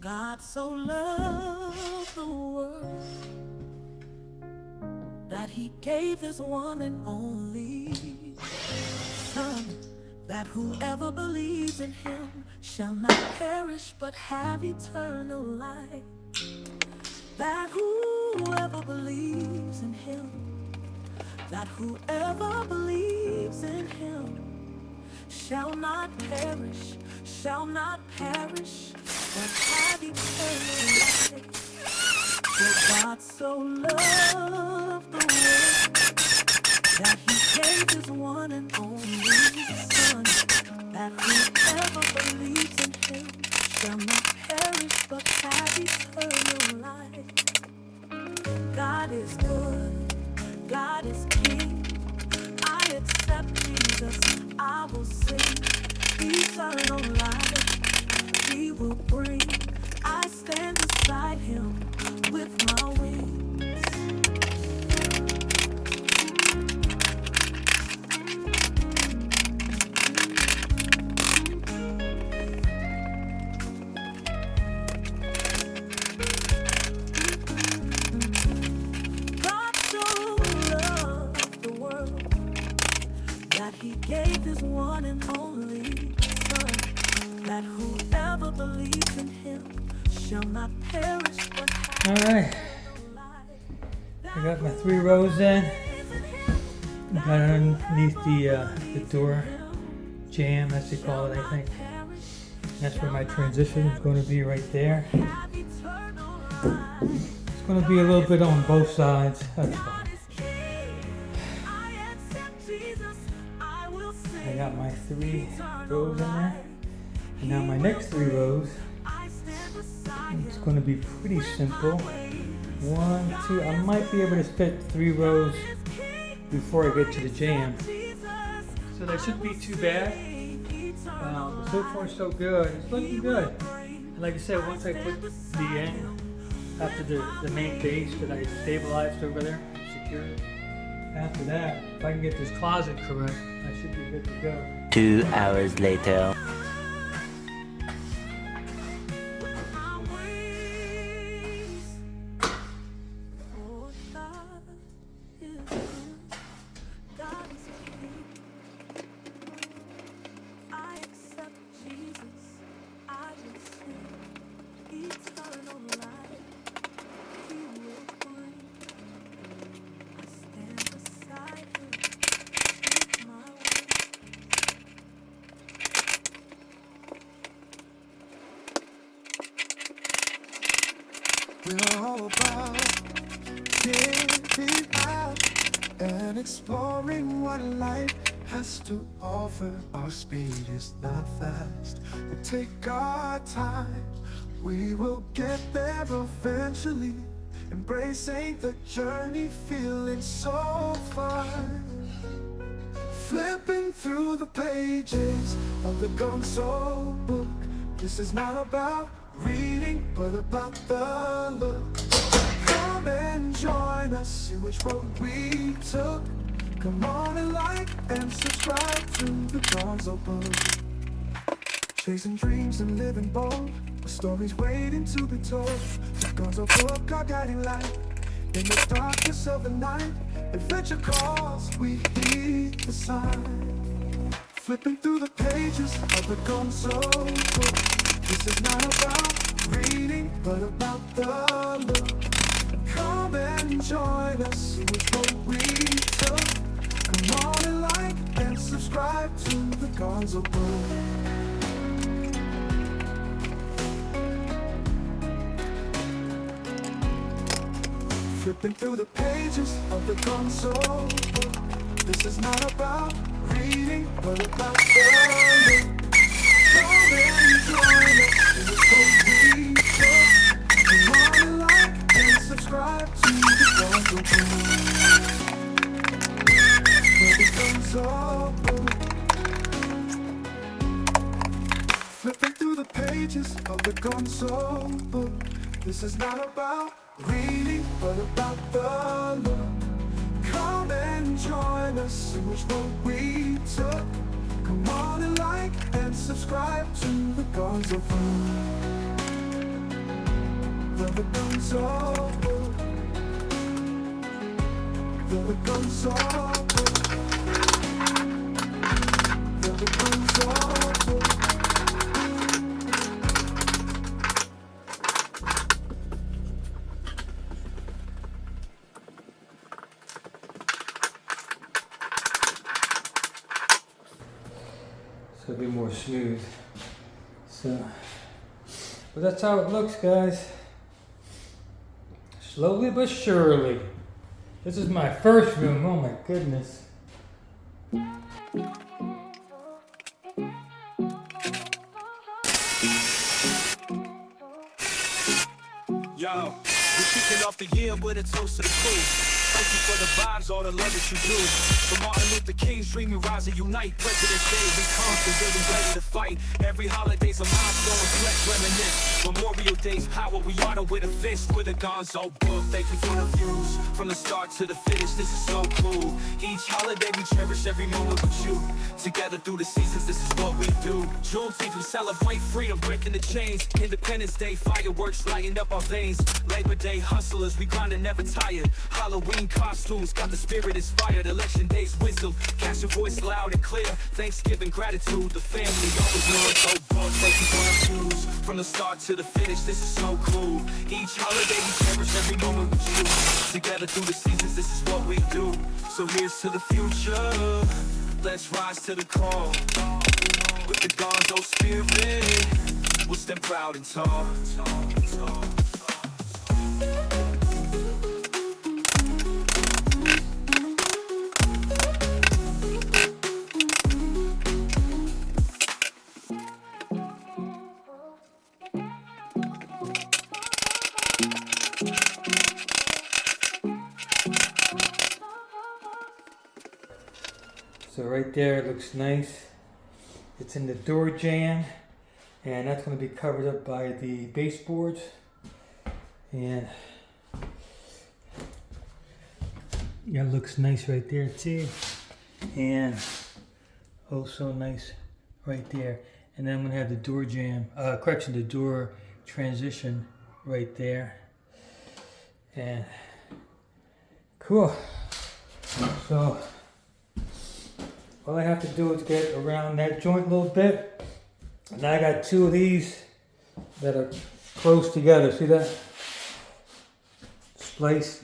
God so loved the world that he gave his one and only Son, that whoever believes in him shall not perish but have eternal life. That whoever believes in him, that whoever believes in him shall not perish, but have eternal life. For God so loved the world that he gave his one and only Son, that whoever believes in him shall not perish but have eternal life. God is good, God is King. I accept Jesus, I will sing. Eternal life he will bring. I stand beside him with my wings. God so loved the world that he gave his one and only Son, that whoever believes in him shall not perish but have Alright, eternal life. I got my 3 rows in. Got underneath the door jam, as they call it, I think. That's where my transition is going to be, right there. It's going to be a little bit on both sides. That's fine. I got my 3 rows in there. And now my next 3 rows, it's going to be pretty simple. 1, 2, I might be able to fit 3 rows before I get to the jam. So that shouldn't be too bad. So far so good. It's looking good. And like I said, once I put the end after the main base that I stabilized over there and secured, after that, if I can get this closet correct, I should be good to go. 2 hours later. We're all about getting out and exploring what life has to offer. Our speed is not fast. We take our time. We will get there eventually. Embracing the journey, feeling so fun. Flipping through the pages of the Gonzo book. This is not about reading, but about the look. Come and join us, see which road we took. Come on and like and subscribe to the Gonzo book. Chasing dreams and living bold, with stories waiting to be told. The Gonzo book, our guiding light. In the darkness of the night, adventure calls, we heed the sign. Flipping through the pages of the Gonzo book. This is not about reading, but about the look. Come and join us, see which road we took. Come on and like and subscribe to the Gonzo book. Flipping through the pages of the Gonzo book. This is not about reading, but about the look. Come and join us, see which road we took. Come on and like and subscribe to the Gonzo book. Flipping through the pages of the Gonzo book. This is not about reading, but about the look. Come and join us, see which road we took. Come on and like and subscribe to the Gonzo book. the console book, the console book, the console book. So it'll be more smooth. So, but that's how it looks, guys. Slowly but surely. This is my first room. Oh my goodness. Yo, we're kicking off the year with a toast to the crew. Thank you for the vibes, all the love that you do. From Martin Luther King's dream, we rise and unite. President's Day, we conquer, really ready to fight. Every holiday's a milestone, let's reminisce. Memorial Day's power, we honor with a fist. With a gonzo book, thank you for the views. From the start to the finish, this is so cool. Each holiday, we cherish every moment with you. Together through the seasons, this is what we do. Juneteenth, we celebrate freedom, breaking the chains. Independence Day, fireworks lighting up our veins. Labor Day, hustlers, we grind and never tired. Halloween costumes, got the spirit inspired. Election Day's wisdom, cast your voice loud and clear. Thanksgiving, gratitude, the family always knows. So book, thank you for our views. From the start to the finish, this is so cool. Each holiday, we cherish every moment with you. Together through the seasons, this is what we do. So here's to the future. Let's rise to the call. With the gonzo spirit, we'll stand proud and tall. So right there, it looks nice. It's in the door jamb, and that's going to be covered up by the baseboards. And yeah, it looks nice right there too. And also nice right there. And then I'm going to have the door jamb, the door transition right there. And cool. So all I have to do is get around that joint a little bit. And I got two of these that are close together. See that? Splice.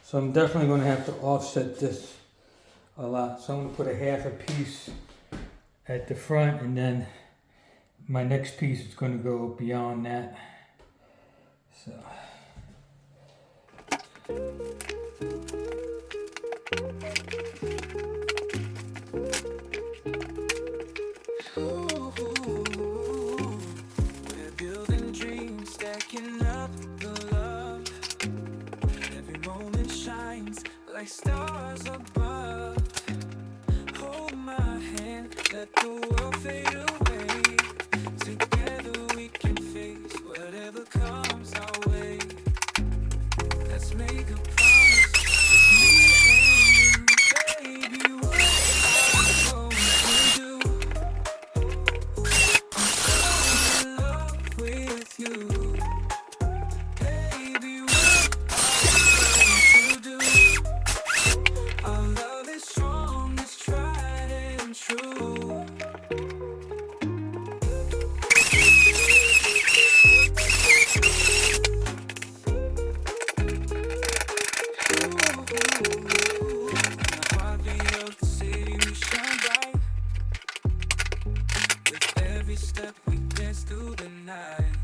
So I'm definitely going to have to offset this a lot. So I'm going to put a half a piece at the front, and then my next piece is going to go beyond that. So. We're building dreams, stacking up the love. Every moment shines like stars above. Hold my hand, let the world fade away. Together we can face whatever comes our way. Let's make a promise, me and you, baby. What are we going to do? I'm so in love with you, baby. What are we going to do? Our love is strong, it's tried and true. Step we dance through the night.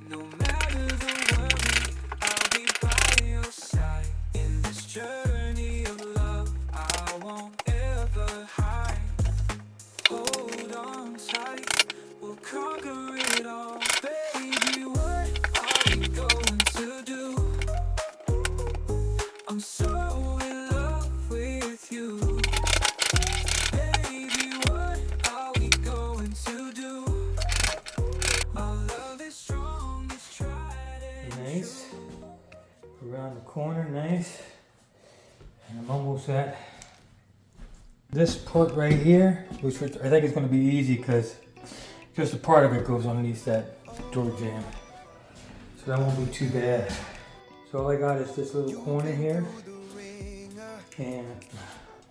No matter the worry, I'll be by your side. In this journey of love, I won't ever hide. Hold on tight, we'll conquer it all. Baby, what are we going to do? I'm so in love with you. Nice. Around the corner, nice. And I'm almost at this part right here, which I think is going to be easy because just a part of it goes underneath that door jamb. so that won't be too bad. So all I got is this little corner here, and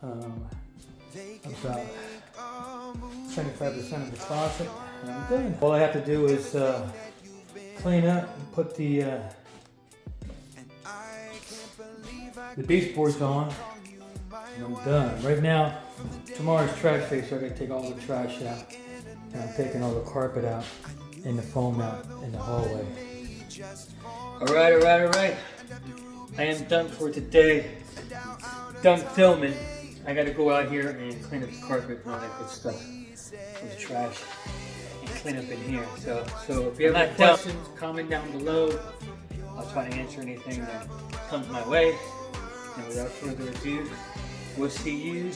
about 75% of the closet, and I'm done. All I have to do is clean up and put the baseboards on, and I'm done. Right now, tomorrow's trash day, so I gotta take all the trash out. And I'm taking all the carpet out and the foam out in the hallway. Alright. I am done for today. Done filming. I gotta go out here and clean up the carpet and all that good stuff. With the trash. And clean up in here. So if you have any questions, comment down below. I'll try to answer anything that comes my way. And without further ado, we'll see you